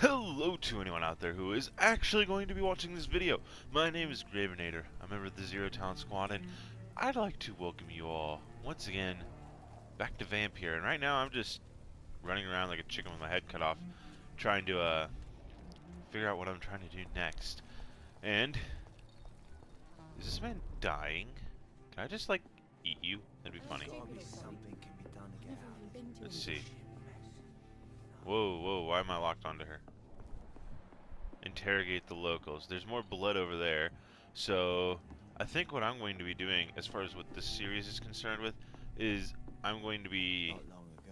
Hello to anyone out there who is actually going to be watching this video. My name is Greivinator. I'm a member of the Zero Talent Squad, and I'd like to welcome you all once again back to Vampyr. And right now I'm just running around like a chicken with my head cut off, trying to figure out what I'm trying to do next. And is this man dying? Can I just like eat you? That'd be funny. Let's see. Whoa, why am I locked onto her? Interrogate the locals. There's more blood over there. So, I think what I'm going to be doing, as far as what this series is concerned with, is I'm going to be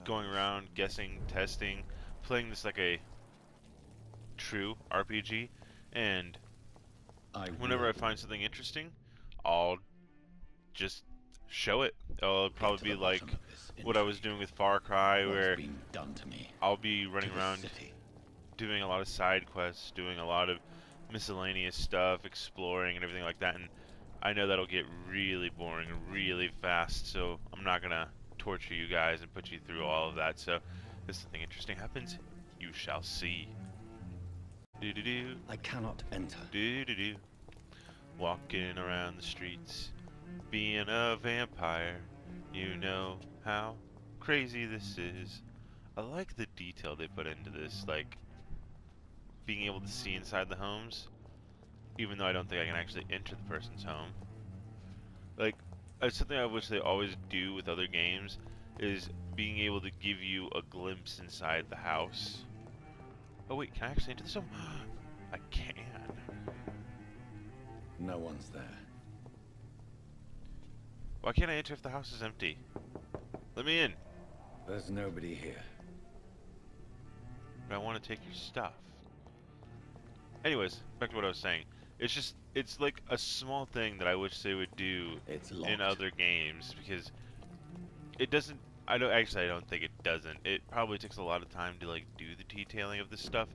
going around, guessing, testing, playing this like a true RPG, and whenever I find something interesting, I'll just show it. It'll probably be like what I was doing with Far Cry, where I'll be running around doing a lot of side quests, doing a lot of miscellaneous stuff, exploring and everything like that, and I know that'll get really boring really fast, so I'm not gonna torture you guys and put you through all of that. So if something interesting happens, you shall see. Do-do-do. I cannot enter. Do-do-do. Walking around the streets, being a vampire, you know how crazy this is. I like the detail they put into this, like being able to see inside the homes, even though I don't think I can actually enter the person's home. Like, it's something I wish they always do with other games, is being able to give you a glimpse inside the house. Oh wait, can I actually enter this home? I can. No one's there. Why can't I enter if the house is empty? Let me in. There's nobody here. But I want to take your stuff. Anyways, back to what I was saying. It's like a small thing that I wish they would do in other games, because it doesn't, I don't think it doesn't. It probably takes a lot of time to like do the detailing of this stuff.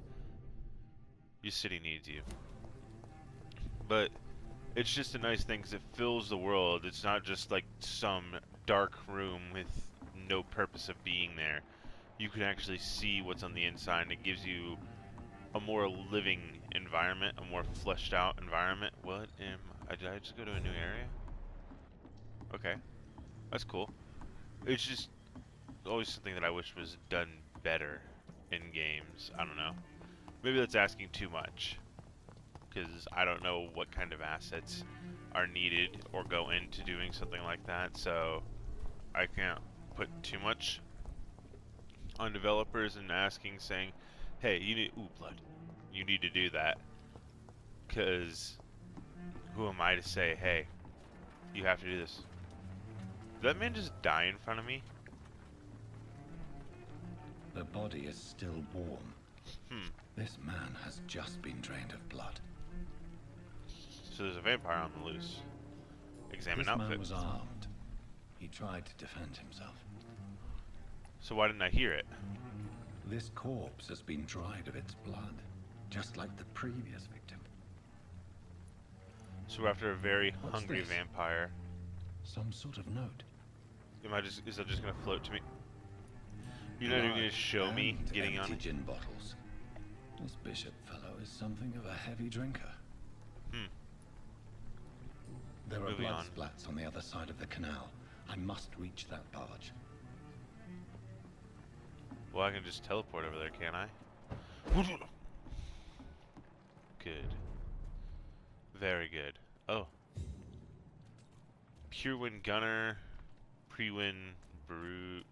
Your city needs you. But it's just a nice thing because it fills the world. It's not just like some dark room with no purpose of being there. You can actually see what's on the inside, and it gives you a more living environment, a more fleshed out environment. What am I? Did I just go to a new area? Okay, that's cool. It's just always something that I wish was done better in games. I don't know. Maybe that's asking too much, because I don't know what kind of assets are needed or go into doing something like that, so I can't put too much on developers and saying, hey, you need, ooh, blood, you need to do that, because who am I to say, hey, you have to do this? Did that man just die in front of me? The body is still warm. This man has just been drained of blood. So there's a vampire on the loose. Examine outfit. This man was armed. He tried to defend himself. So why didn't I hear it? This corpse has been dried of its blood, just like the previous victim. So we're after a very What's hungry this? vampire. Some sort of note. Is that just gonna float to me? You're not even gonna show me And getting on empty it? gin bottles. This bishop fellow is something of a heavy drinker. There are Moving blood on. splats on the other side of the canal. I must reach that barge. Well, I can just teleport over there, can't I? Good. Very good. Oh. Pure Wind Gunner. Pre-Wind Brute.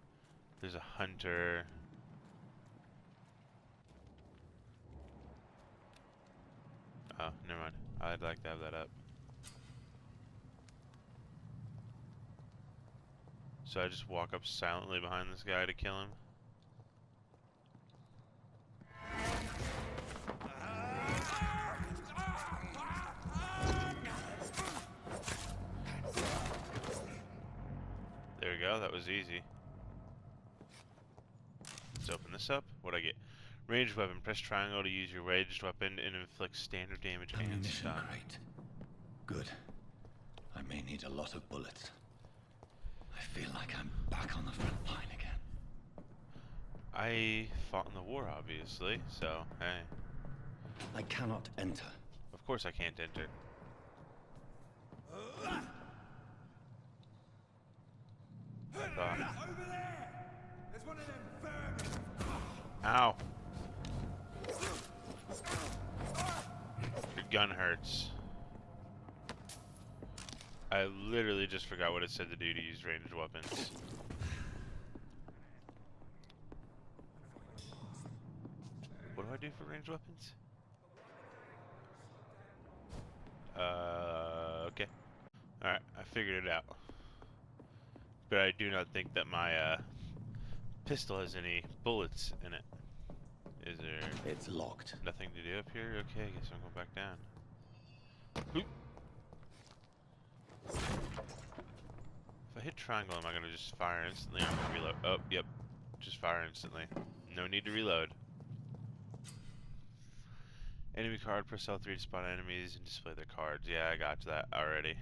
There's a Hunter. Oh, never mind. I'd like to have that up. So I just walk up silently behind this guy to kill him? There we go, that was easy. Let's open this up. What'd I get? Ranged weapon. Press triangle to use your ranged weapon and inflict standard damage and Ammunition stun. crate. Good. I may need a lot of bullets. I feel like I'm back on the front line again. I fought in the war, obviously, so, hey. I cannot enter. Of course I can't enter. Over there! There's one of them vermin! Ow! Your gun hurts. I literally just forgot what it said to do to use ranged weapons. What do I do for ranged weapons? Okay. Alright, I figured it out. But I do not think that my, pistol has any bullets in it. Is there... It's locked. Nothing to do up here? Okay, I guess I'm going back down. Oop. If I hit triangle, am I going to just fire instantly? I'm going to reload. Oh, yep. Just fire instantly. No need to reload. Enemy card, press L3 to spot enemies and display their cards. Yeah, I got to that already.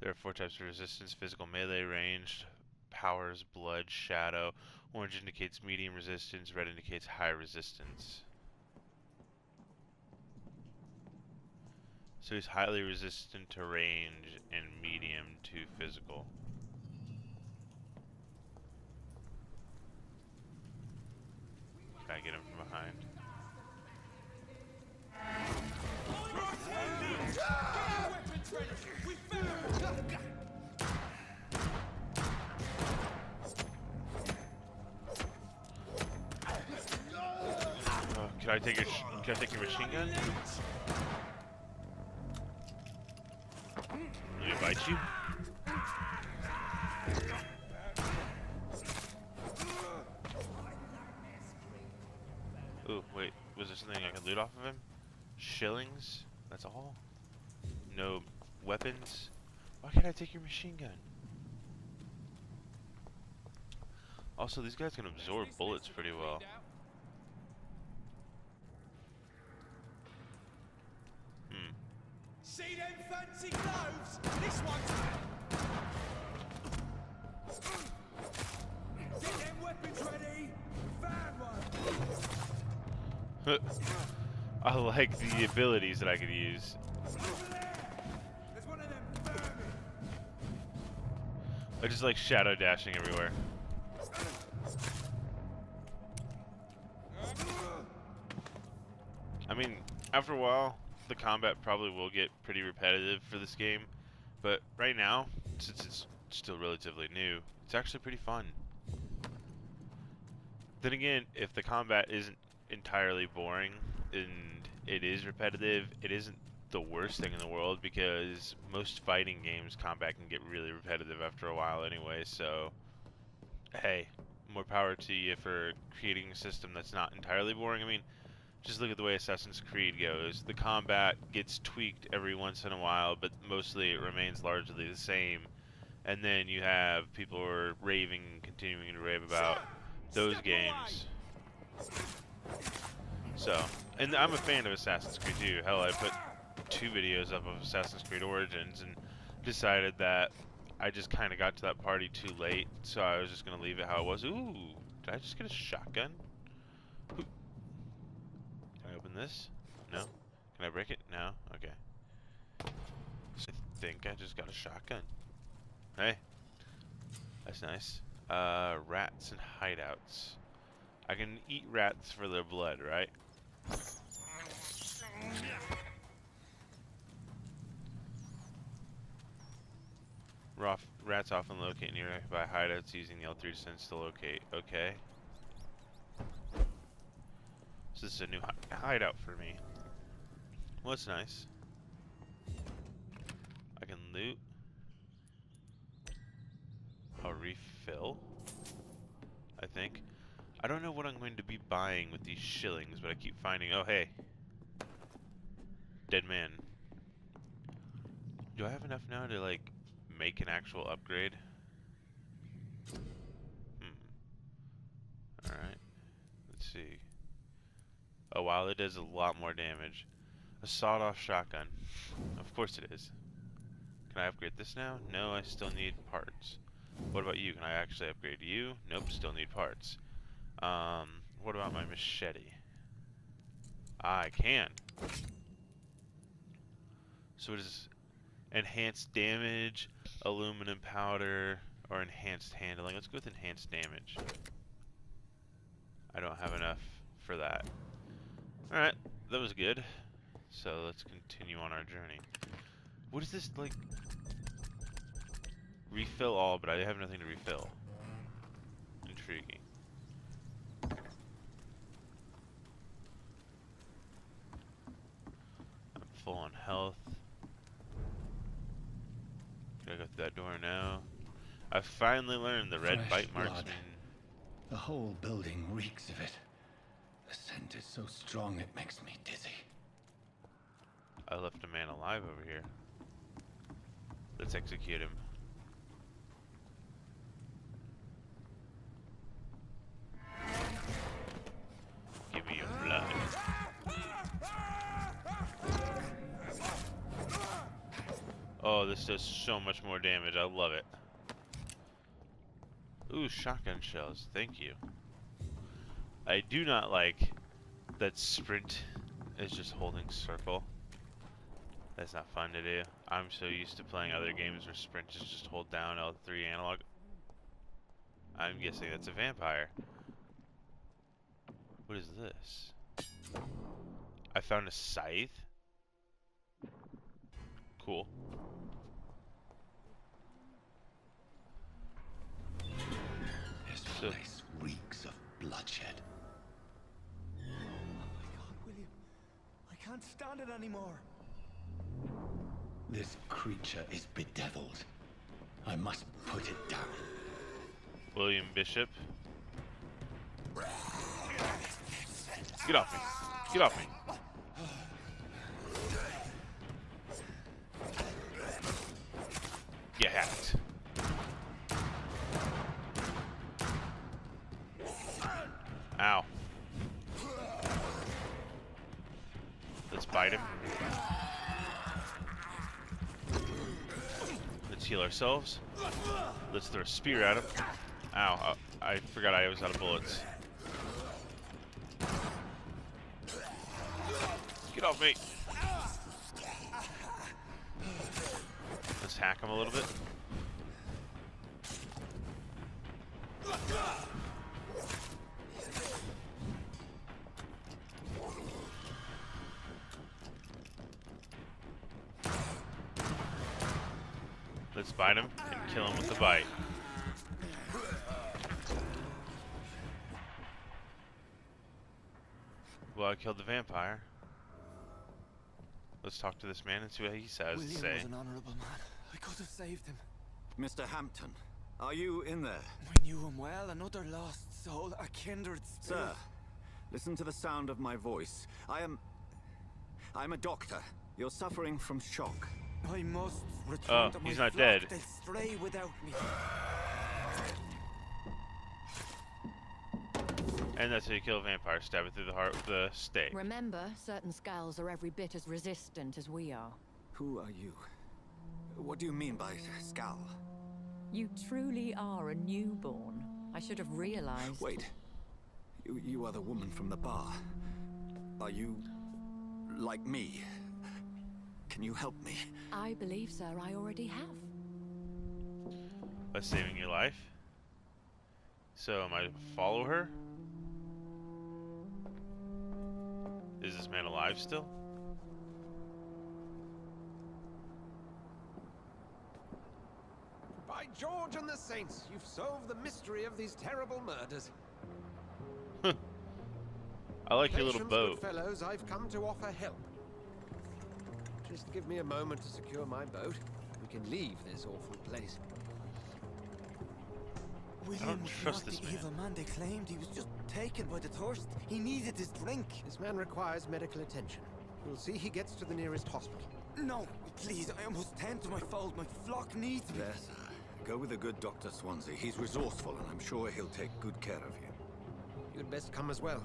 There are 4 types of resistance: physical, melee, ranged, powers, blood, shadow. Orange indicates medium resistance, red indicates high resistance. So he's highly resistant to range and medium to physical. Gotta get him from behind. Can I take your machine gun? Let me bite you. Ooh, wait. Was there something I could loot off of him? Shillings? That's all? No weapons? Why can't I take your machine gun? Also, these guys can absorb bullets pretty well. See them fancy gloves? This one's... Get them weapons ready! Found one! I like the abilities that I could use. Over there! There's one of them vermin! I just like shadow dashing everywhere. I mean, after a while, the combat probably will get pretty repetitive for this game, but right now, since it's still relatively new, it's actually pretty fun. Then again, if the combat isn't entirely boring and it is repetitive, it isn't the worst thing in the world, because most fighting games, combat can get really repetitive after a while anyway, so hey, more power to you for creating a system that's not entirely boring. I mean, just look at the way Assassin's Creed goes. The combat gets tweaked every once in a while, but mostly it remains largely the same. And then you have people who are raving, continuing to rave about those games. So, and I'm a fan of Assassin's Creed too. Hell, I put 2 videos up of Assassin's Creed Origins and decided that I just kind of got to that party too late, so I was just going to leave it how it was. Ooh, did I just get a shotgun? This? No? Can I break it? No? Okay. I think I just got a shotgun. Hey. That's nice. Rats and hideouts. I can eat rats for their blood, right? Rats often locate nearby hideouts using the L3 sense to locate. Okay. So this is a new hideout for me. Well, that's nice. I can loot. I'll refill, I think. I don't know what I'm going to be buying with these shillings, but I keep finding... Oh, hey. Dead man. Do I have enough now to, like, make an actual upgrade? Alright. Let's see. Oh wow, it does a lot more damage. A sawed-off shotgun. Of course it is. Can I upgrade this now? No, I still need parts. What about you? Can I actually upgrade you? Nope, still need parts. What about my machete? I can. So it is enhanced damage, aluminum powder, or enhanced handling. Let's go with enhanced damage. I don't have enough for that. Alright, that was good. So let's continue on our journey. What is this, like? Refill all, but I have nothing to refill. Intriguing. I'm full on health. Gotta go through that door now. I finally learned the red Fresh bite marks blood. mean... The whole building reeks of it. The scent is so strong it makes me dizzy. I left a man alive over here. Let's execute him. Give me your blood. Oh, this does so much more damage. I love it. Ooh, shotgun shells. Thank you. I do not like that sprint is just holding circle. That's not fun to do. I'm so used to playing other games where sprint is just hold down L3 analog. I'm guessing that's a vampire. What is this? I found a scythe. Cool. This place reeks of bloodshed. Oh my God, William. I can't stand it anymore. This creature is bedeviled. I must put it down. William Bishop. Get off me. Get off me. Get hacked. Ow. Let's bite him. Let's heal ourselves. Let's throw a spear at him. Ow. I forgot I was out of bullets. Get off me. Let's hack him a little bit. Let's bite him and kill him with the bite. Well, I killed the vampire. Let's talk to this man and see what he says to say. William was an honorable man. I could have saved him. Mr. Hampton, are you in there? I knew him well, another lost soul, a kindred spirit. Sir, listen to the sound of my voice. I'm a doctor. You're suffering from shock. I must return to my he's not flock. dead. They'll stray without me. And that's how you kill a vampire, stab it through the heart with a stake. Remember, certain skulls are every bit as resistant as we are. Who are you? What do you mean by skull? You truly are a newborn. I should have realized. Wait. You are the woman from the bar. Are you like me? Can you help me? I believe, sir, I already have. By saving your life? So, am I to follow her? Is this man alive still? By George and the Saints, you've solved the mystery of these terrible murders. I like your little Patience, boat. good fellows, I've come to offer help. Just give me a moment to secure my boat. We can leave this awful place. William was trust not this the man. evil man they claimed. He was just taken by the thirst. He needed his drink. This man requires medical attention. We'll see he gets to the nearest hospital. No, please, I must tend to my fold. My flock needs me. There, sir. Go with the good Dr. Swansea. He's resourceful, and I'm sure he'll take good care of you. You'd best come as well.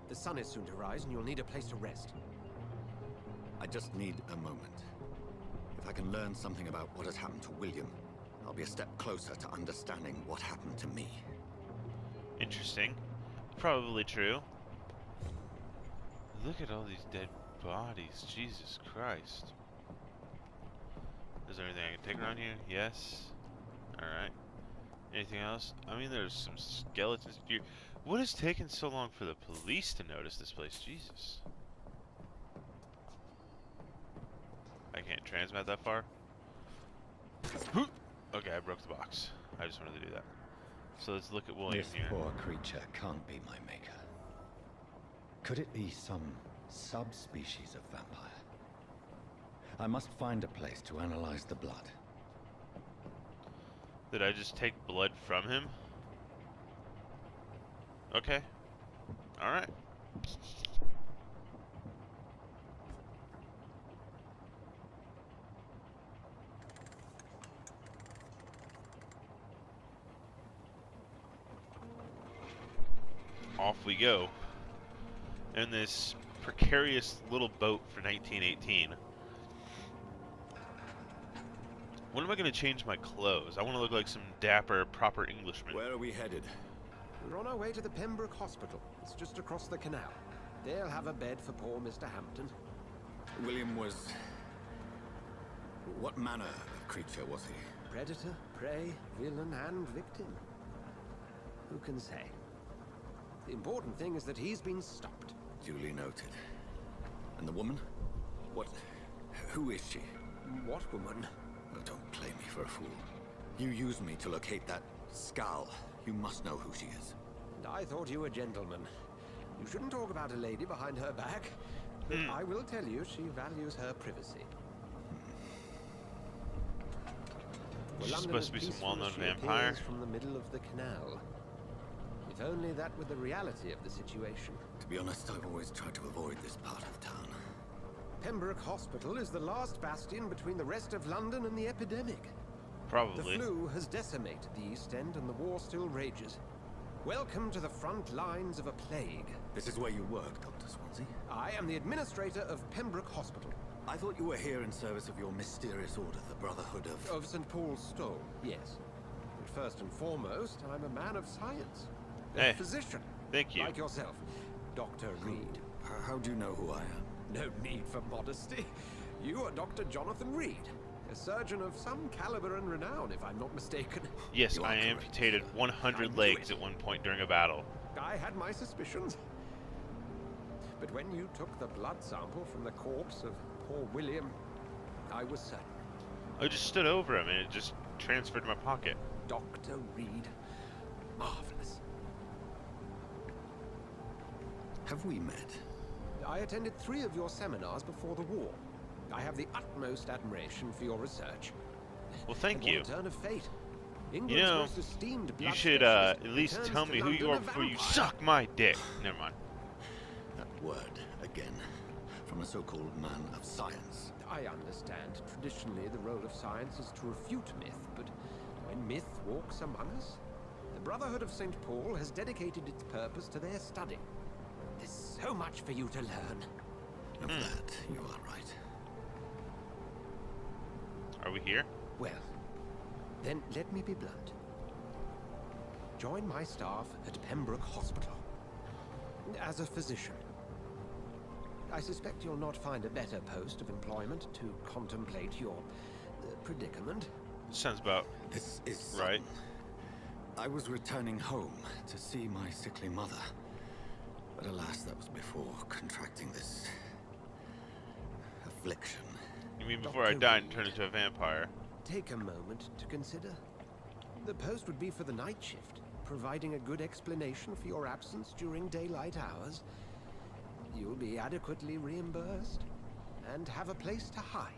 The sun is soon to rise, and you'll need a place to rest. I just need a moment. If I can learn something about what has happened to William, I'll be a step closer to understanding what happened to me. Interesting. Probably true. Look at all these dead bodies. Jesus Christ. Is there anything I can take around here? Yes. Alright. Anything else? I mean, there's some skeletons. What has taken so long for the police to notice this place? Jesus. I can't transmit that far. Okay, I broke the box. I just wanted to do that. So let's look at William This here. poor creature can't be my maker. Could it be some subspecies of vampire? I must find a place to analyze the blood. Did I just take blood from him? Okay. Alright. Off we go. In this precarious little boat for 1918. When am I going to change my clothes? I want to look like some dapper, proper Englishman. Where are we headed? We're on our way to the Pembroke Hospital. It's just across the canal. They'll have a bed for poor Mr. Hampton. William was... What manner of creature was he? Predator, prey, villain, and victim. Who can say? The important thing is that he's been stopped. Duly noted. And the woman? What... Who is she? What woman? Oh, don't play me for a fool. You used me to locate that skull. You must know who she is. And I thought you a gentleman. You shouldn't talk about a lady behind her back. But I will tell you, she values her privacy. She's supposed to be some well-known vampire. From the middle of the canal. If only that were the reality of the situation. To be honest, I've always tried to avoid this part of town. Pembroke Hospital is the last bastion between the rest of London and the epidemic. Probably. The flu has decimated the East End and the war still rages. Welcome to the front lines of a plague. This is where you work, Dr. Swansea? I am the administrator of Pembroke Hospital. I thought you were here in service of your mysterious order, the Brotherhood of... Of St. Paul's Stole, yes. But first and foremost, I'm a man of science. A physician. Thank you. Like yourself, Dr. Reed. How do you know who I am? No need for modesty. You are Dr. Jonathan Reed, a surgeon of some caliber and renown, if I'm not mistaken. Yes, I amputated 100 legs at one point during a battle. I had my suspicions. But when you took the blood sample from the corpse of poor William, I was certain. I just stood over him and it just transferred to my pocket. Dr. Reed. Marvelous. Have we met? I attended 3 of your seminars before the war. I have the utmost admiration for your research. Well, thank you. What a turn of fate. You know, you should at least tell me who you are before you suck my dick. Never mind. That word, again, from a so-called man of science. I understand. Traditionally, the role of science is to refute myth, but when myth walks among us, the Brotherhood of St. Paul has dedicated its purpose to their study. There's so much for you to learn. Of that, you are right. Are we here? Well, then let me be blunt. Join my staff at Pembroke Hospital. As a physician. I suspect you'll not find a better post of employment to contemplate your predicament. Sounds about This is right. I was returning home to see my sickly mother. But alas, that was before contracting this affliction. You mean before I died and turned into a vampire? Take a moment to consider. The post would be for the night shift, providing a good explanation for your absence during daylight hours. You'll be adequately reimbursed and have a place to hide.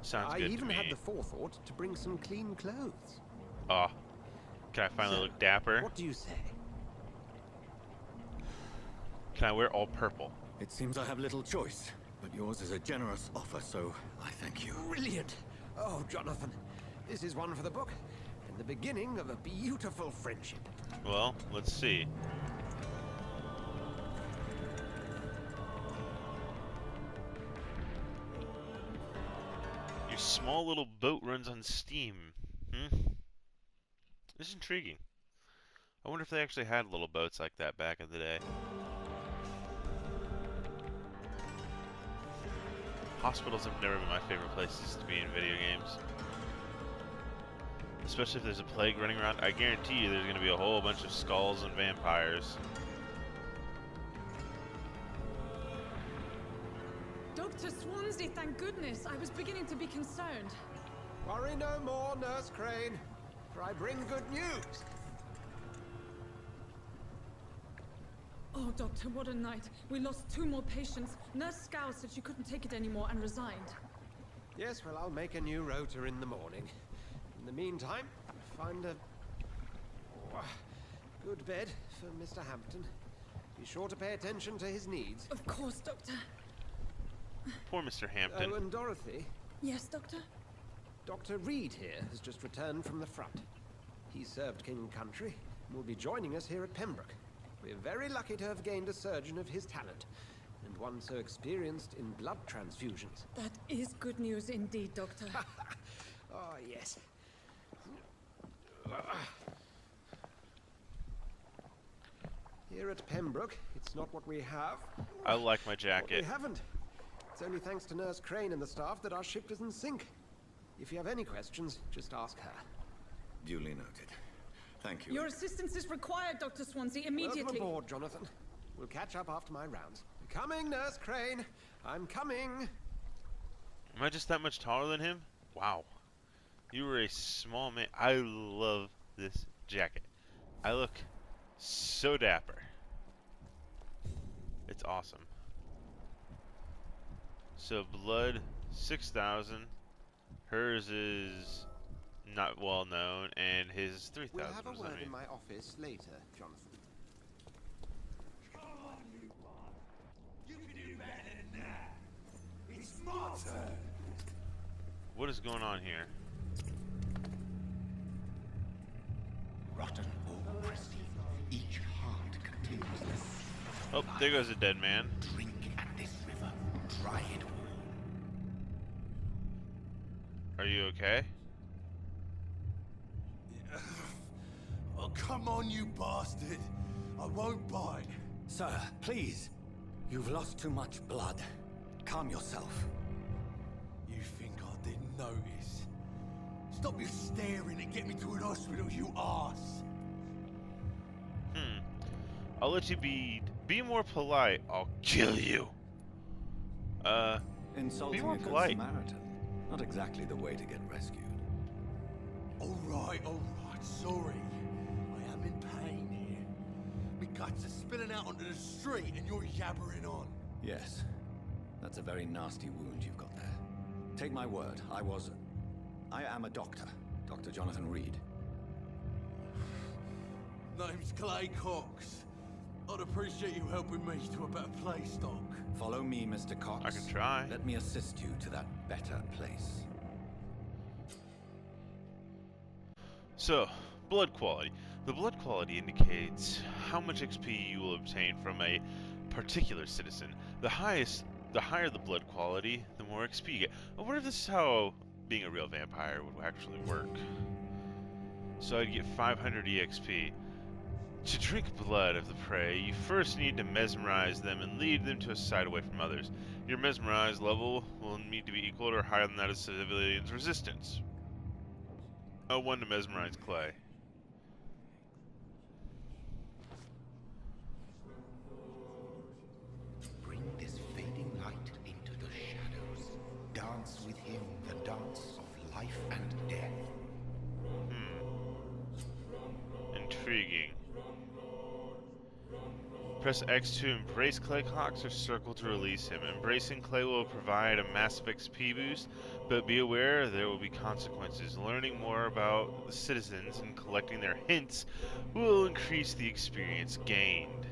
Sounds I good to even me. had the forethought to bring some clean clothes. Oh, can I finally So, look dapper? What do you say? Can I wear all purple? It seems I have little choice, but yours is a generous offer, so I thank you. Brilliant! Oh, Jonathan, this is one for the book, and the beginning of a beautiful friendship. Well, let's see. Your small little boat runs on steam. It's intriguing. I wonder if they actually had little boats like that back in the day. Hospitals have never been my favorite places to be in video games. Especially if there's a plague running around. I guarantee you there's going to be a whole bunch of skulls and vampires. Dr. Swansea, thank goodness. I was beginning to be concerned. Worry no more, Nurse Crane, for I bring good news. Oh, Doctor, what a night. We lost 2 more patients. Nurse Scow said she couldn't take it anymore and resigned. Yes, well, I'll make a new rota in the morning. In the meantime, find a good bed for Mr. Hampton. Be sure to pay attention to his needs. Of course, Doctor. Poor Mr. Hampton. Oh, and Dorothy. Yes, Doctor? Dr. Reed here has just returned from the front. He served King and Country and will be joining us here at Pembroke. We're very lucky to have gained a surgeon of his talent, and one so experienced in blood transfusions. That is good news indeed, Doctor. Oh, yes. Here at Pembroke, it's not what we have. I like my What jacket. we haven't. It's only thanks to Nurse Crane and the staff that our ship doesn't sink. If you have any questions, just ask her. Duly noted. Thank you. Your assistance is required, Dr. Swansea, immediately. Welcome aboard, Jonathan. We'll catch up after my rounds. Coming, Nurse Crane. I'm coming. Am I just that much taller than him? Wow. You were a small man. I love this jacket. I look so dapper. It's awesome. So blood 6,000. Hers is not well known, and his is 3,000. We'll have a word in my office later, Jonathan. Come on, you one. You can do better than that. It's my turn. What is going on here? Rotten or pristine, each heart contains this. Oh, there goes a dead man. Drink at this river, try it all. Are you okay? Oh, come on, you bastard. I won't bite. Sir, please. You've lost too much blood. Calm yourself. You think I didn't notice? Stop your staring and get me to an hospital, you arse. I'll let you be more polite. I'll kill you. Insulting more a good polite. Samaritan. Not exactly the way to get rescued. All right, sorry. I am in pain here. My guts are spilling out onto the street and you're yabbering on. Yes. That's a very nasty wound you've got there. Take my word, I am a doctor. Dr. Jonathan Reed. Name's Clay Cox. I'd appreciate you helping me to a better place, Doc. Follow me, Mr. Cox. I can try. Let me assist you to that better place. So, blood quality. The blood quality indicates how much XP you will obtain from a particular citizen. The higher the blood quality, the more XP you get. I wonder if this is how being a real vampire would actually work. So I'd get 500 EXP. To drink blood of the prey, you first need to mesmerize them and lead them to a side away from others. Your mesmerized level will need to be equal or higher than that of civilians' resistance. 1 to mesmerize Clay. Bring this fading light into the shadows. Dance with him the dance of life and death. Intriguing. Press X to embrace Clay Cox or circle to release him. Embracing Clay will provide a massive XP boost, but be aware there will be consequences. Learning more about the citizens and collecting their hints will increase the experience gained.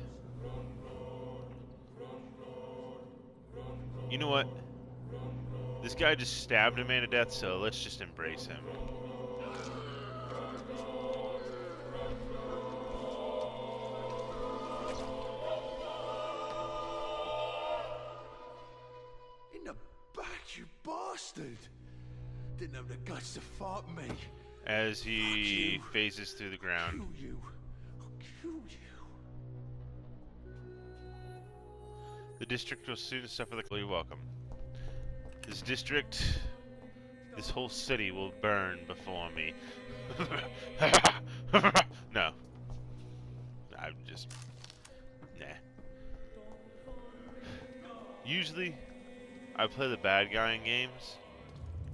You know what? This guy just stabbed a man to death, so let's just embrace him. In the back, you bastard! Didn't have the guts to fight me. as he phases through the ground. Kill you. I'll kill you. The district will soon suffer the... You're welcome. This district, this whole city will burn before me. No. I'm just... Nah. Usually, I play the bad guy in games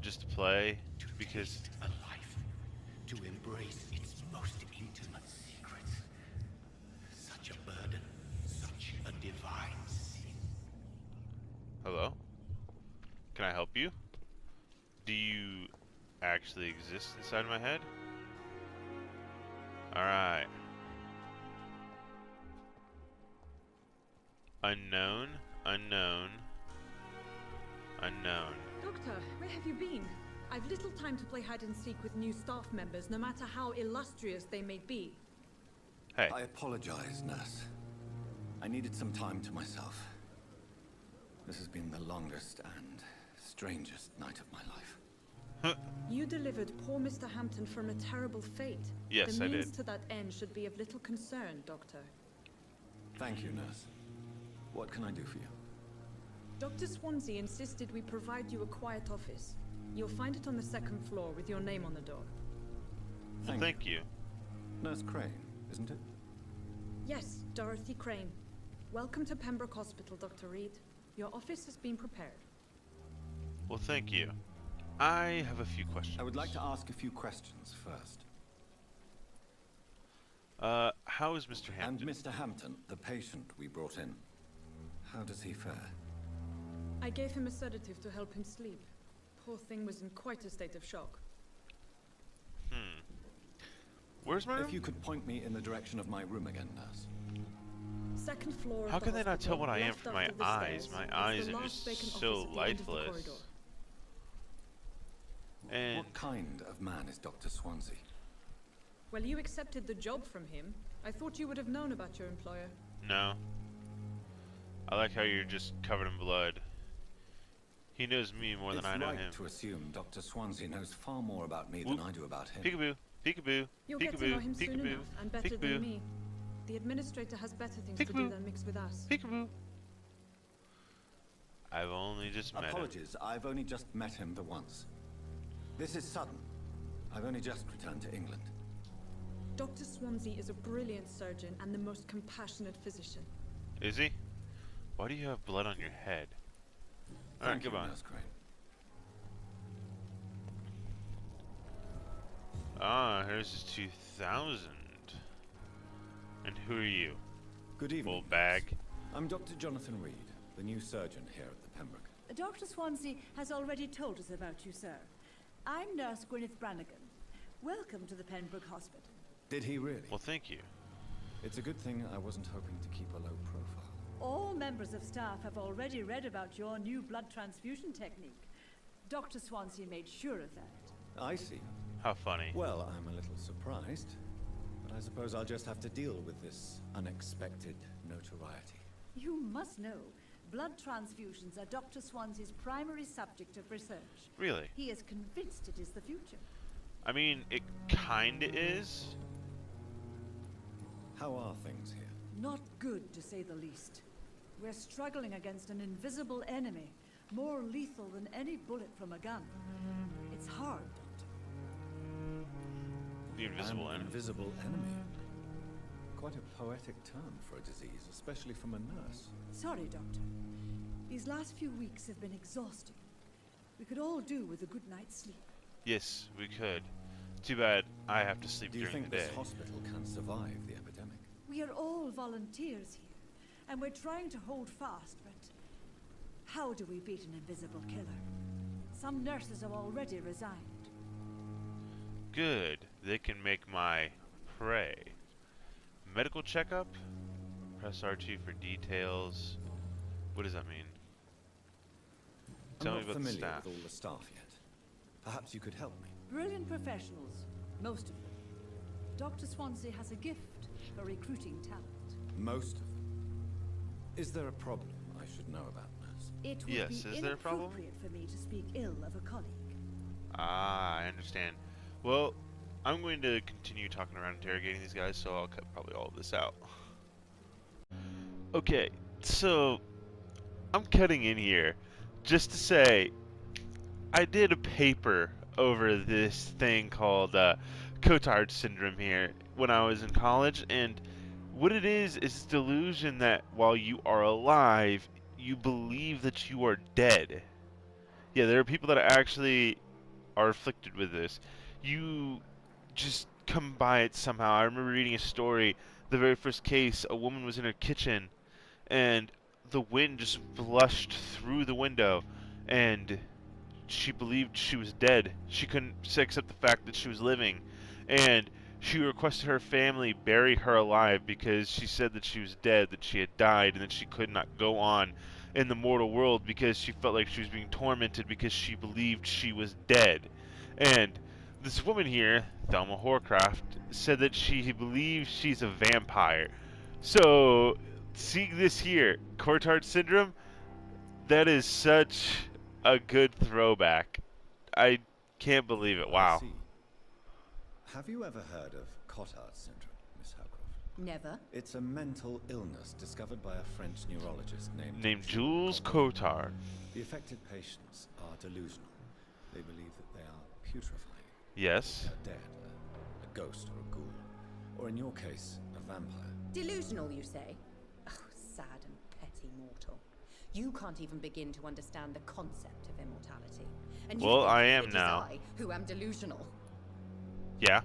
just to play, because... A life to embrace its most intimate secrets. Such a burden, such a divine sin. Hello? Can I help you? Do you actually exist inside my head? Alright. Unknown, unknown, unknown. Doctor, where have you been? I've little time to play hide and seek with new staff members, no matter how illustrious they may be. Hey. I apologize, nurse. I needed some time to myself. This has been the longest and strangest night of my life. You delivered poor Mr. Hampton from a terrible fate. Yes, the I means did. to that end should be of little concern, Doctor. Thank you, nurse. What can I do for you? Dr. Swansea insisted we provide you a quiet office. You'll find it on the second floor with your name on the door. Well, thank you. Nurse Crane, isn't it? Yes, Dorothy Crane. Welcome to Pembroke Hospital, Dr. Reed. Your office has been prepared. Well, thank you. I have a few questions. I would like to ask a few questions first. How is Mr. Hampton? And Mr. Hampton, the patient we brought in, how does he fare? I gave him a sedative to help him sleep. Poor thing was in quite a state of shock. Where's my room? If you could point me in the direction of my room again, nurse. Second floor. How of the can they not tell hospital, what I am left from my after the eyes? stairs, My is eyes the are last just vacant so office at the end of the lifeless. corridor. And What kind of man is Dr. Swansea? Well, you accepted the job from him. I thought you would have known about your employer. no. I like how you're just covered in blood. He knows me more than I know It's him. right to assume Dr. Swansea knows far more about me than I do about him. Peekaboo, peekaboo, You'll get to know him peekaboo, soon peekaboo, enough, and better peekaboo, than me. The administrator has better things to do Peekaboo. than mix with us. peekaboo. I've only just met him. Apologies, I've only just met him the once. This is sudden. I've only just returned to England. Dr. Swansea is a brilliant surgeon and the most compassionate physician. Is he? Why do you have blood on your head? Alright, Thank you, goodbye. Nurse Crane. Ah, here's his 2000. And who are you? Good evening. Old bag. I'm Dr. Jonathan Reed, the new surgeon here at the Pembroke. Dr. Swansea has already told us about you, sir. I'm Nurse Gwyneth Brannigan. Welcome to the Pembroke Hospital. Did he really? Well, thank you. It's a good thing I wasn't hoping to keep a low profile. All members of staff have already read about your new blood transfusion technique. Dr. Swansea made sure of that. I see. How funny. Well, I'm a little surprised, but I suppose I'll just have to deal with this unexpected notoriety. You must know, blood transfusions are Dr. Swansea's primary subject of research. Really? He is convinced it is the future. I mean, it kinda is. How are things here? Not good, to say the least. We're struggling against an invisible enemy, more lethal than any bullet from a gun. It's hard, Doctor. The invisible An enemy. invisible enemy. Quite a poetic term for a disease, especially from a nurse. Sorry, Doctor. These last few weeks have been exhausting. We could all do with a good night's sleep. Yes, we could. Too bad I have to sleep Do you during think the day. this hospital can survive the epidemic? We are all volunteers here, and we're trying to hold fast, but how do we beat an invisible killer? Some nurses have already resigned. Good. They can make my prey. Medical checkup? Press R2 for details. What does that mean? Tell I'm me not about the familiar staff. with all the staff yet. Perhaps you could help me. Brilliant professionals, most of them. Dr. Swansea has a gift for recruiting talent. Most of them. Is there a problem I should know about, nurse? It would Yes, be is there a problem? inappropriate for me to speak ill of a colleague. Ah, I understand. Well, I'm going to continue talking around interrogating these guys, so I'll cut probably all of this out. Okay, so I'm cutting in here just to say I did a paper over this thing called Cotard syndrome here when I was in college, and what it is this delusion that while you are alive, you believe that you are dead. Yeah, there are people that actually are afflicted with this. You just come by it somehow. I remember reading a story, the very first case, a woman was in her kitchen, and the wind just flushed through the window, and she believed she was dead. She couldn't accept the fact that she was living, and she requested her family bury her alive because she said that she was dead, that she had died, and that she could not go on in the mortal world because she felt like she was being tormented because she believed she was dead. And this woman here, Thelma Horcroft, said that she believes she's a vampire. So, seeing this here, Cotard syndrome, that is such a good throwback. I can't believe it. Wow. I see. Have you ever heard of Cotard syndrome, Miss Howcroft? Never. It's a mental illness discovered by a French neurologist named Jules Cotard. The affected patients are delusional. They believe that they are putrefying. Yes. They're dead, a ghost or a ghoul, or in your case, a vampire. Delusional, you say? Oh, sad and petty mortal. You can't even begin to understand the concept of immortality. And you Well, think I that am it is now. I who am delusional. Yeah.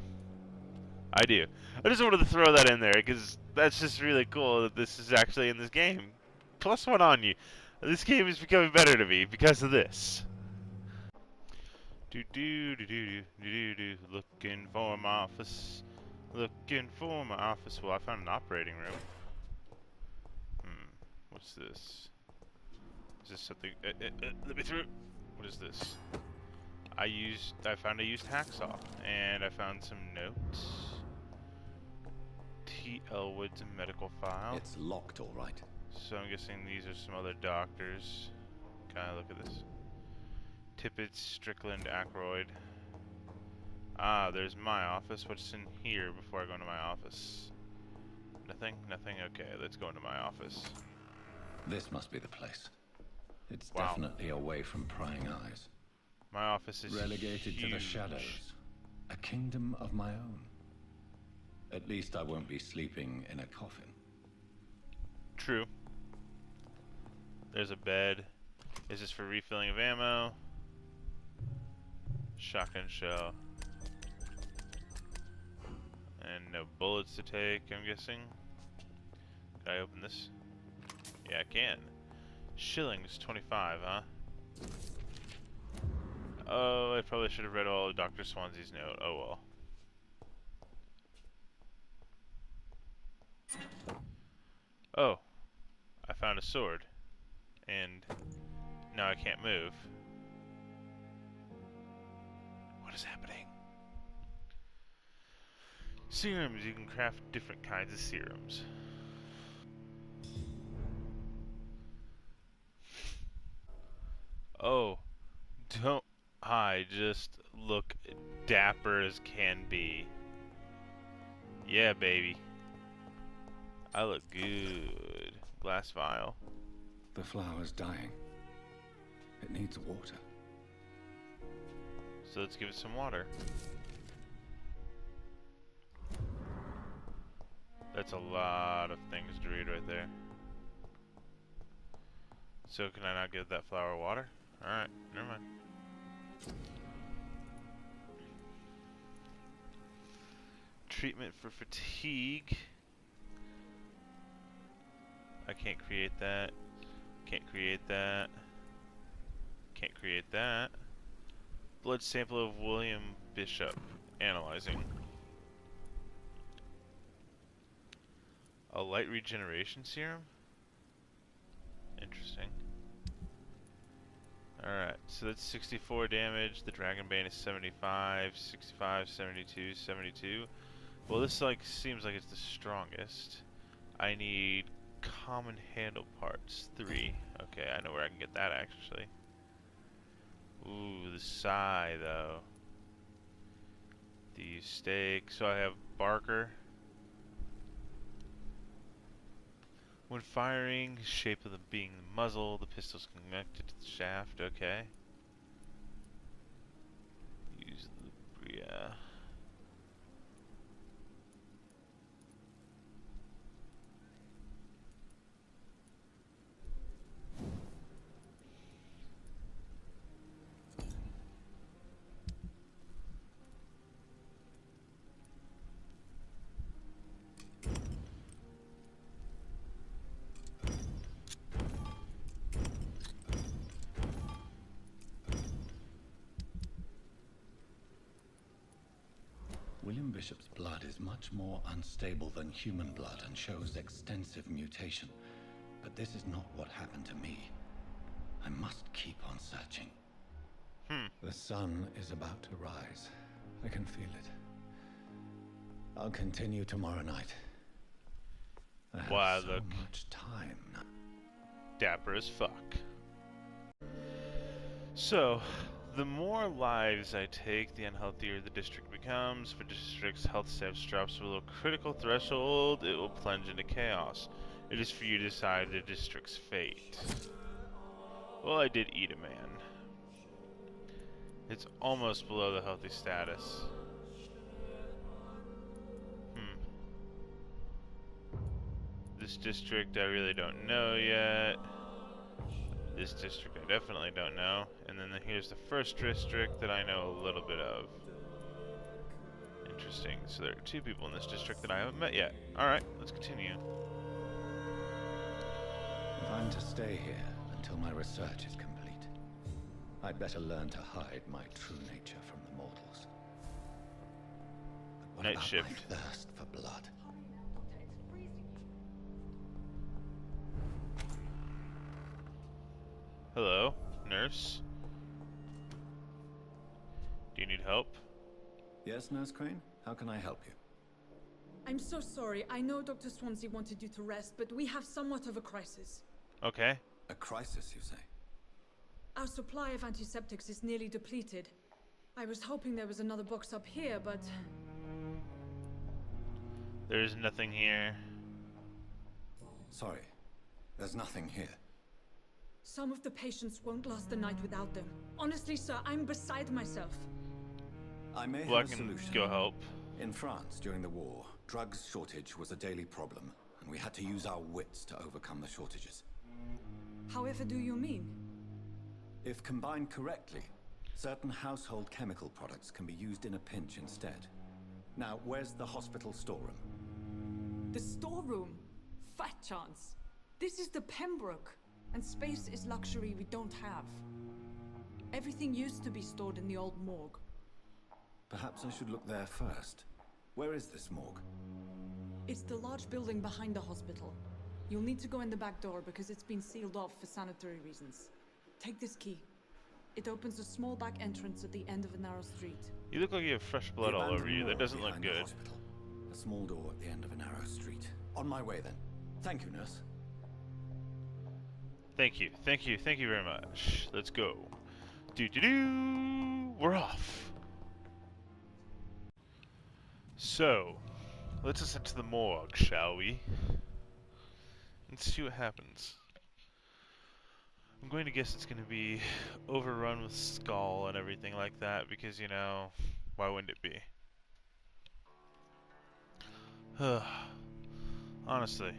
I do. I just wanted to throw that in there because that's just really cool that this is actually in this game. Plus one on you. This game is becoming better to me because of this. Looking for my office. Looking for my office. Well, I found an operating room. What's this? Is this something? Let me through. What is this? I found a used hacksaw, and I found some notes. T. Elwood's medical file. It's locked, all right. So I'm guessing these are some other doctors. Can I look at this? Tippett, Strickland, Ackroyd. Ah, there's my office. What's in here before I go into my office? Nothing? Nothing? Okay, let's go into my office. This must be the place. It's Wow. definitely away from prying eyes. My office is Relegated to the huge. shadows. A kingdom of my own. At least I won't be sleeping in a coffin. True. There's a bed. Is this for refilling of ammo? Shotgun shell. And no bullets to take, I'm guessing. Can I open this? Yeah, I can. Shillings 25, huh? Oh, I probably should have read all of Dr. Swansea's note. Oh well. Oh, I found a sword. And now I can't move. What is happening? Serums. You can craft different kinds of serums. Oh, don't I just look dapper as can be. Yeah, baby. I look good. Glass vial. The flower's dying. It needs water. So let's give it some water. That's a lot of things to read right there. So can I not give that flower water? Alright, never mind. Treatment for fatigue. I can't create that. Can't create that. Can't create that. Blood sample of William Bishop. Analyzing. A light regeneration serum? Interesting. Alright, so that's 64 damage. The Dragon Bane is 75, 65, 72, 72. Well, this seems like it's the strongest. I need common handle parts 3. Okay, I know where I can get that actually. Ooh, the Sai though. to use stake. So I have Barker. When firing, shape of the being the muzzle, the pistol's connected to the shaft. Okay. Use the yeah. William Bishop's blood is much more unstable than human blood and shows extensive mutation. But this is not what happened to me. I must keep on searching. The sun is about to rise. I can feel it. I'll continue tomorrow night. I have so much time now. Dapper as fuck. So, the more lives I take, the unhealthier the district becomes. If a district's health status drops below critical threshold, it will plunge into chaos. It is for you to decide the district's fate. Well, I did eat a man. It's almost below the healthy status. This district I really don't know yet. This district I definitely don't know. And then here's the first district that I know a little bit of. Interesting. So there are 2 people in this district that I haven't met yet. Alright, let's continue. If I'm to stay here until my research is complete, I'd better learn to hide my true nature from the mortals. But what Night about shift. my thirst for blood? Hello, nurse. Do you need help? Yes, Nurse Crane? How can I help you? I'm so sorry. I know Dr. Swansea wanted you to rest, but we have somewhat of a crisis. Okay. A crisis, you say? Our supply of antiseptics is nearly depleted. I was hoping there was another box up here, but... There's nothing here. Sorry. There's nothing here. Some of the patients won't last the night without them. Honestly, sir, I'm beside myself. I may Well, I have a can solution. go help. In France, during the war, drugs shortage was a daily problem, and we had to use our wits to overcome the shortages. However do you mean? If combined correctly, certain household chemical products can be used in a pinch instead. Now, where's the hospital storeroom? The storeroom? Fat chance. This is the Pembroke, and space is luxury we don't have. Everything used to be stored in the old morgue. Perhaps I should look there first. Where is this morgue? It's the large building behind the hospital. You'll need to go in the back door because it's been sealed off for sanitary reasons. Take this key. It opens a small back entrance at the end of a narrow street. You look like you have fresh blood all over you. That doesn't look good. A small door at the end of a narrow street. On my way then. Thank you, nurse. Thank you, thank you, thank you very much. Let's go. Doo-doo-doo! We're off. So, let's ascend to the morgue, shall we? Let's see what happens. I'm going to guess it's going to be overrun with skull and everything like that because, you know, why wouldn't it be? Honestly,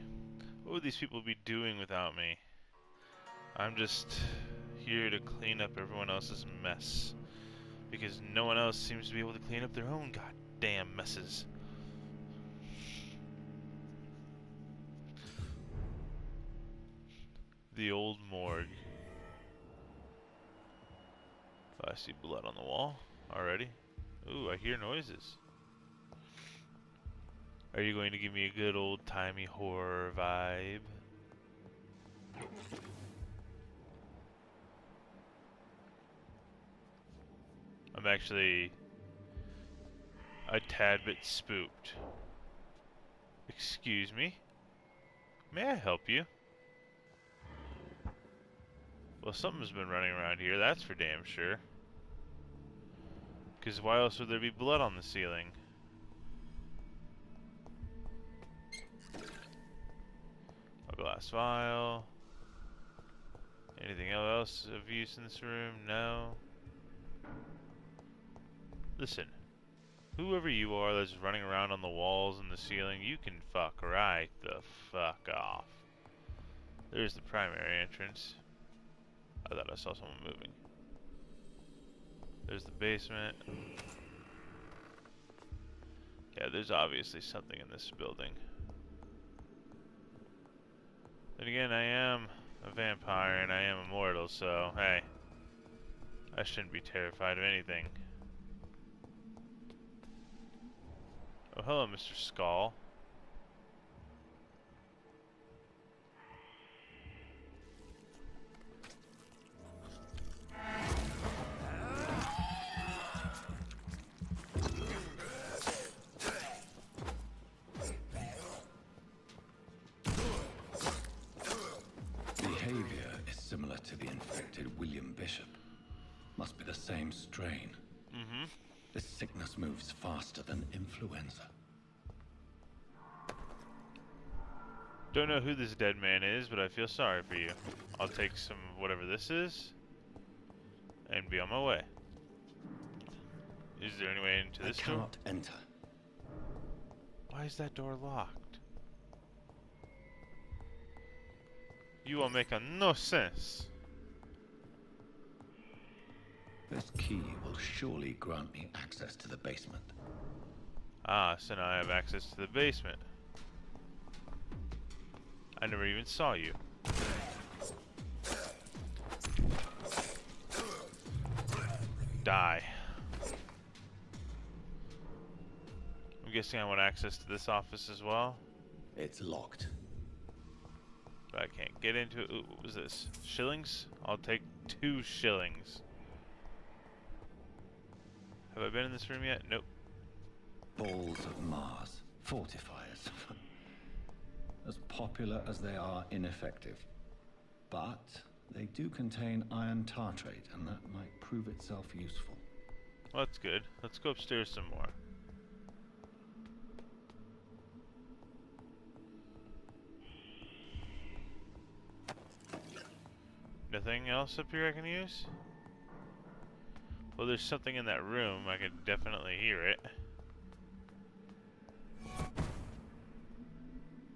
what would these people be doing without me? I'm just here to clean up everyone else's mess because no one else seems to be able to clean up their own goddamn messes. The old morgue. I see blood on the wall already. Ooh, I hear noises. Are you going to give me a good old-timey horror vibe? I'm actually a tad bit spooked. Excuse me? May I help you? Well, something's been running around here, that's for damn sure. Because why else would there be blood on the ceiling? A glass vial. Anything else of use in this room? No. Listen. Whoever you are that's running around on the walls and the ceiling, you can fuck right the fuck off. There's the primary entrance. I thought I saw someone moving. There's the basement. Yeah, there's obviously something in this building. Then again, I am a vampire and I am immortal, so hey, I shouldn't be terrified of anything. Oh, hello, Mr. Skull. Behavior is similar to the infected William Bishop. Must be the same strain. Mm-hmm. This sickness moves faster than influenza. Don't know who this dead man is, but I feel sorry for you. I'll take some of whatever this is and be on my way. Is there any way into this door? I cannot enter. Why is that door locked? You are making no sense. This key will surely grant me access to the basement. Ah, so now I have access to the basement. I never even saw you. Die. I'm guessing I want access to this office as well. It's locked. But I can't get into it. Ooh, what was this? Shillings? I'll take 2 shillings. Have I been in this room yet? Nope. Balls of Mars. Fortifiers. As popular as they are ineffective. But they do contain iron tartrate, and that might prove itself useful. Well, that's good. Let's go upstairs some more. Nothing else up here I can use? Well, there's something in that room. I can definitely hear it.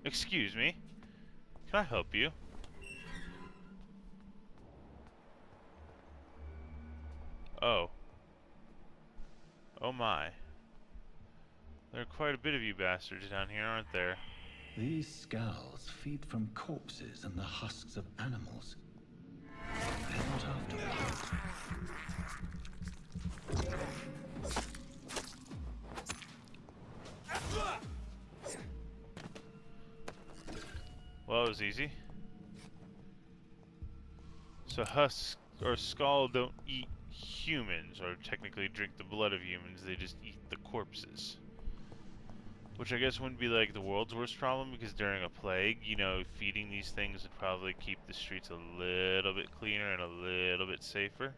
Excuse me. Can I help you? Oh. Oh my. There are quite a bit of you bastards down here, aren't there? These skulls feed from corpses and the husks of animals. They're not after blood. Well, it was easy. So husks or skull don't eat humans, or technically drink the blood of humans, they just eat the corpses. Which I guess wouldn't be like the world's worst problem, because during a plague, you know, feeding these things would probably keep the streets a little bit cleaner and a little bit safer.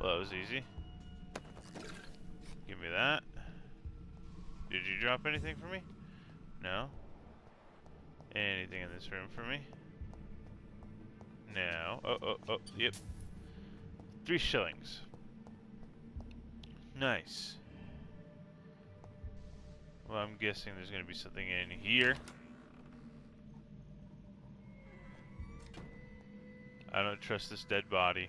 Well, that was easy. Give me that. Did you drop anything for me? No. Anything in this room for me? No. Oh, yep. 3 shillings. Nice. Well, I'm guessing there's gonna be something in here. I don't trust this dead body.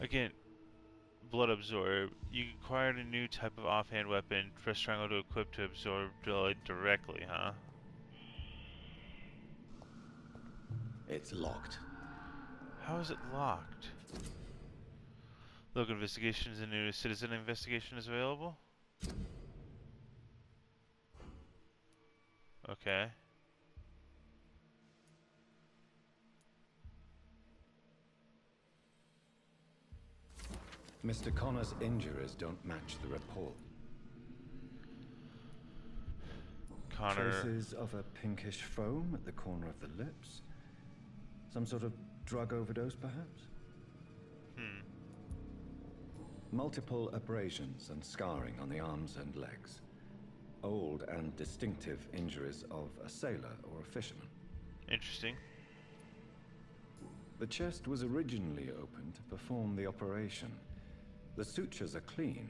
Again, blood absorb. You acquired a new type of offhand weapon. Press triangle to equip to absorb blood directly, huh? It's locked. How is it locked? Local investigation is a new citizen investigation is available. Okay. Mr. Connor's injuries don't match the report. Connor. Traces of a pinkish foam at the corner of the lips. Some sort of drug overdose, perhaps? Multiple abrasions and scarring on the arms and legs. Old and distinctive injuries of a sailor or a fisherman. Interesting. The chest was originally opened to perform the operation. The sutures are clean,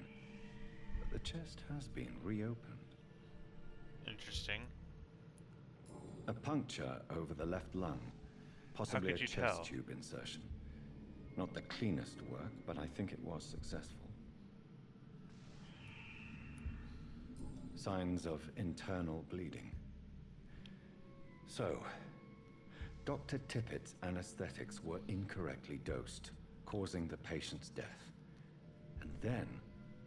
but the chest has been reopened. Interesting. A puncture over the left lung, possibly a could you chest tell? tube insertion. Not the cleanest work, but I think it was successful. Signs of internal bleeding. So, Dr. Tippett's anesthetics were incorrectly dosed, causing the patient's death. And then,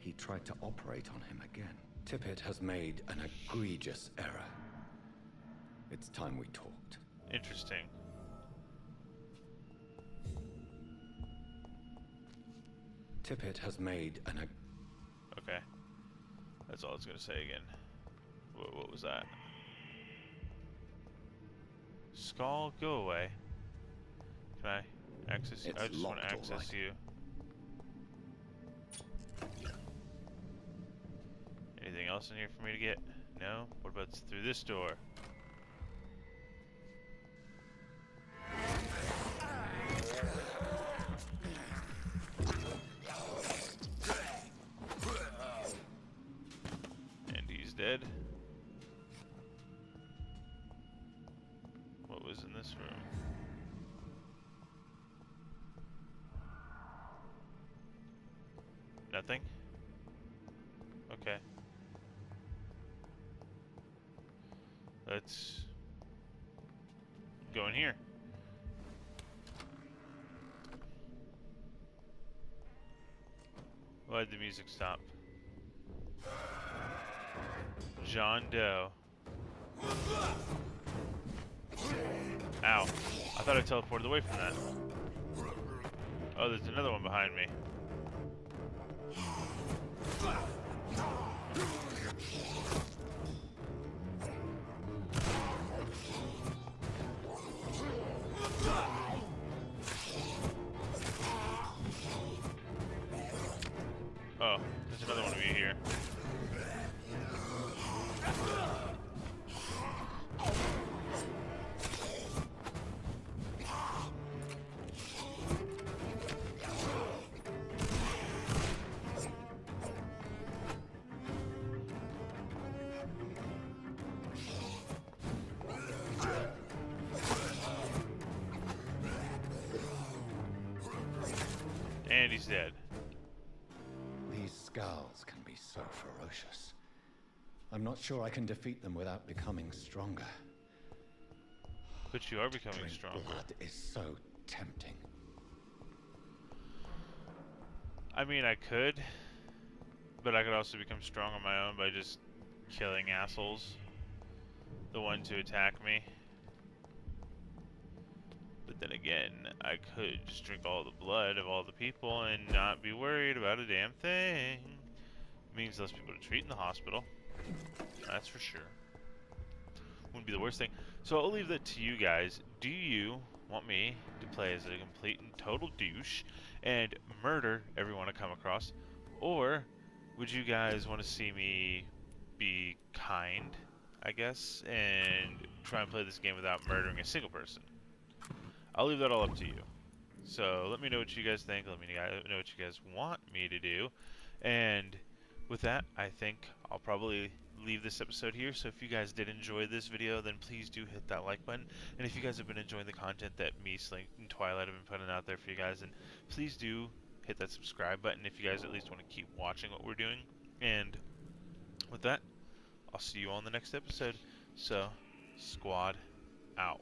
he tried to operate on him again. Tippett has made an egregious error. It's time we talked. Interesting. Tippett has made an... Okay. That's all I was going to say again. What was that? Skull, go away. Can I access you? I just want to access you. Anything else in here for me to get? No? What about through this door? And he's dead. What was in this room? Nothing? Okay. Let's go in here. Why'd the music stop? John Doe. Ow. I thought I teleported away from that. Oh, there's another one behind me. Oh, there's another one of you here. And he's dead. These scowls can be so ferocious. I'm not sure I can defeat them without becoming stronger. But you are becoming Drink stronger. blood is so tempting. I mean, I could, but I could also become strong on my own by just killing assholes. The ones who attack me. But then again, I could just drink all the blood of all the people and not be worried about a damn thing. Means less people to treat in the hospital. That's for sure. Wouldn't be the worst thing. So I'll leave that to you guys. Do you want me to play as a complete and total douche and murder everyone I come across? Or would you guys want to see me be kind, I guess, and try and play this game without murdering a single person? I'll leave that all up to you. So let me know what you guys think. Let me know what you guys want me to do. And with that, I think I'll probably leave this episode here. So if you guys did enjoy this video, then please do hit that like button. And if you guys have been enjoying the content that me, Slink, and Twilight have been putting out there for you guys, then please do hit that subscribe button if you guys at least want to keep watching what we're doing. And with that, I'll see you on the next episode. So, squad out.